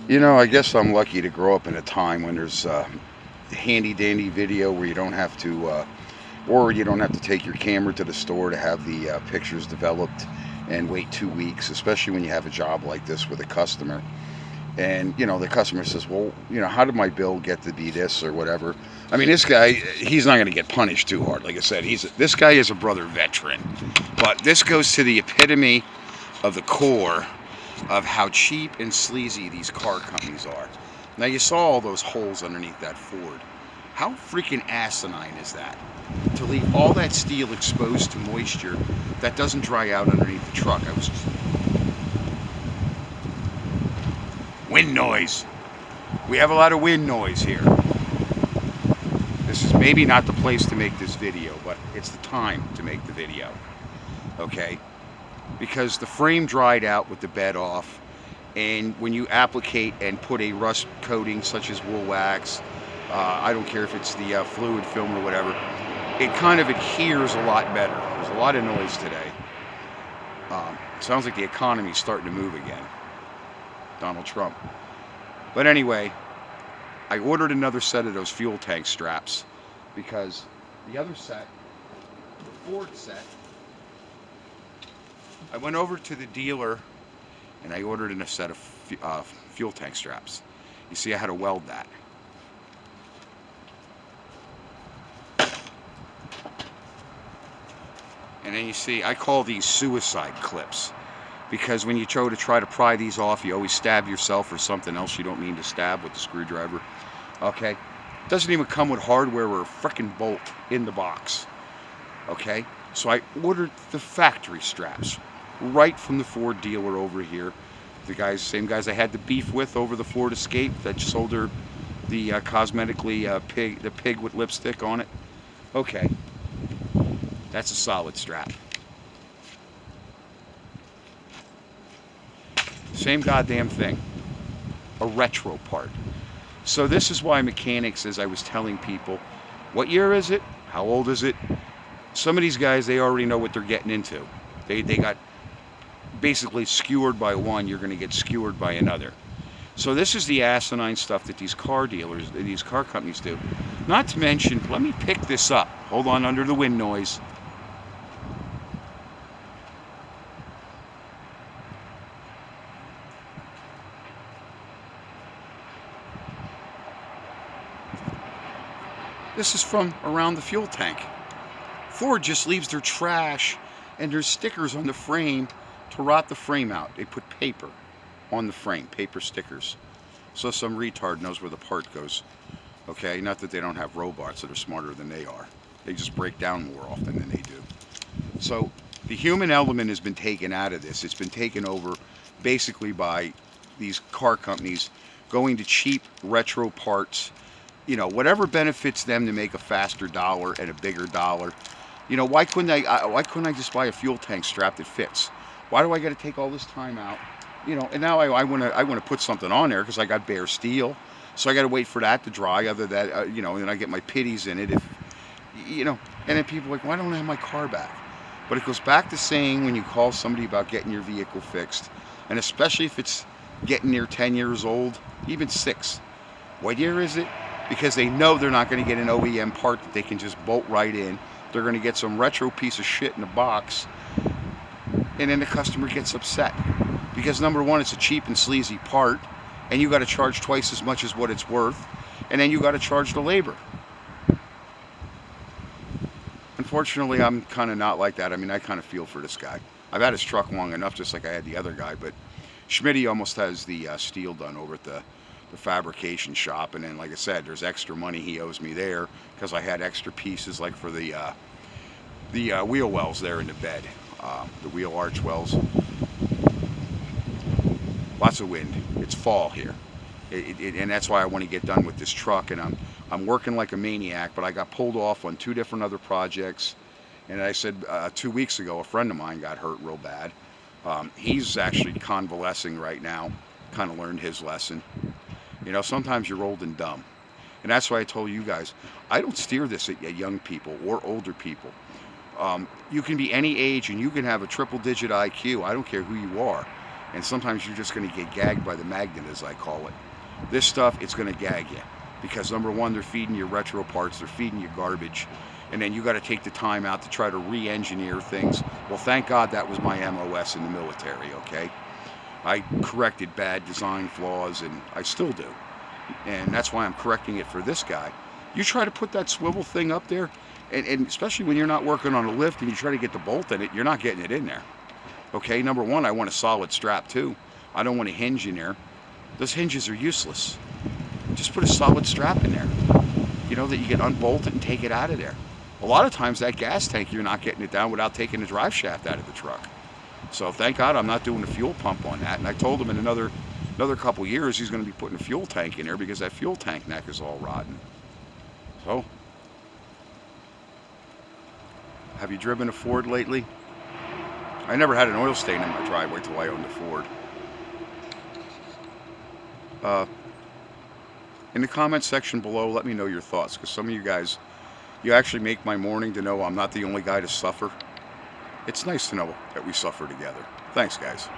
You know, I guess I'm lucky to grow up in a time when there's handy dandy video where you don't have to, or you don't have to take your camera to the store to have the pictures developed and wait 2 weeks, especially when you have a job like this with a customer. And, the customer says, well, how did my bill get to be this or whatever? I mean, this guy, he's not going to get punished too hard. Like I said, this guy is a brother veteran. But this goes to the epitome of the core of how cheap and sleazy these car companies are. Now, you saw all those holes underneath that Ford. How freaking asinine is that? To leave all that steel exposed to moisture that doesn't dry out underneath the truck. Wind noise. We have a lot of wind noise here. This is maybe not the place to make this video, but it's the time to make the video. Okay? Because the frame dried out with the bed off, and when you applicate and put a rust coating such as wool wax, I don't care if it's the fluid film or whatever, it kind of adheres a lot better. There's a lot of noise today. Sounds like the economy's starting to move again. Donald Trump. But anyway, I ordered another set of those fuel tank straps because the other set, the Ford set, I went over to the dealer and I ordered in a set of fuel tank straps. You see, I had to weld that. And then you see, I call these suicide clips because when you try to pry these off, you always stab yourself or something else you don't mean to stab with the screwdriver. Okay? Doesn't even come with hardware or a frickin' bolt in the box. Okay? So I ordered the factory straps right from the Ford dealer over here. The same guys I had the beef with over the Ford Escape that sold her the cosmetically the pig with lipstick on it. Okay, that's a solid strap. Same goddamn thing. A retro part. So this is why mechanics, as I was telling people, what year is it? How old is it? Some of these guys, they already know what they're getting into. They got basically skewered by one, you're going to get skewered by another. So this is the asinine stuff that these car dealers, these car companies do. Not to mention, let me pick this up. Hold on, under the wind noise. This is from around the fuel tank. Ford just leaves their trash and their stickers on the frame to rot the frame out. They put paper on the frame, paper stickers. So some retard knows where the part goes. Okay, not that they don't have robots that are smarter than they are. They just break down more often than they do. So the human element has been taken out of this. It's been taken over basically by these car companies going to cheap retro parts. Whatever benefits them to make a faster dollar and a bigger dollar. Why couldn't I just buy a fuel tank strap that fits? Why do I got to take all this time out? And now I want to put something on there because I got bare steel, so I got to wait for that to dry. Other than that, and then I get my pitties in it. If and then people are like, why don't I have my car back? But it goes back to saying when you call somebody about getting your vehicle fixed, and especially if it's getting near 10 years old, even 6. What year is it? Because they know they're not going to get an OEM part that they can just bolt right in. They're going to get some retro piece of shit in a box, and then the customer gets upset. Because number one, it's a cheap and sleazy part, and you got to charge twice as much as what it's worth, and then you got to charge the labor. Unfortunately, I'm kind of not like that. I mean, I kind of feel for this guy. I've had his truck long enough, just like I had the other guy, but Schmitty almost has the steel done over at the fabrication shop, and then, like I said, there's extra money he owes me there because I had extra pieces, like for the wheel wells there in the bed, the wheel arch wells. Lots of wind. It's fall here, and that's why I want to get done with this truck. And I'm working like a maniac, but I got pulled off on 2 different other projects. And I said 2 weeks ago, a friend of mine got hurt real bad. He's actually convalescing right now. Kind of learned his lesson. Sometimes you're old and dumb. And that's why I told you guys, I don't steer this at young people or older people. You can be any age and you can have a triple digit IQ. I don't care who you are. and sometimes you're just going to get gagged by the magnet, as I call it. This stuff, it's going to gag you, because number one, they're feeding you retro parts, they're feeding you garbage, and then you got to take the time out to try to re-engineer things. Well, thank God that was my MOS in the military, okay? I corrected bad design flaws, and I still do. And that's why I'm correcting it for this guy. You try to put that swivel thing up there, and especially when you're not working on a lift and you try to get the bolt in it, you're not getting it in there. Okay, number one, I want a solid strap too. I don't want a hinge in there. Those hinges are useless. Just put a solid strap in there, you know, that you can unbolt it and take it out of there. A lot of times that gas tank, you're not getting it down without taking the drive shaft out of the truck. So thank God I'm not doing a fuel pump on that. And I told him in another couple years he's going to be putting a fuel tank in there, because that fuel tank neck is all rotten. So, have you driven a Ford lately? I never had an oil stain in my driveway till I owned a Ford. In the comment section below, let me know your thoughts, because some of you guys, you actually make my morning to know I'm not the only guy to suffer. It's nice to know that we suffer together. Thanks, guys.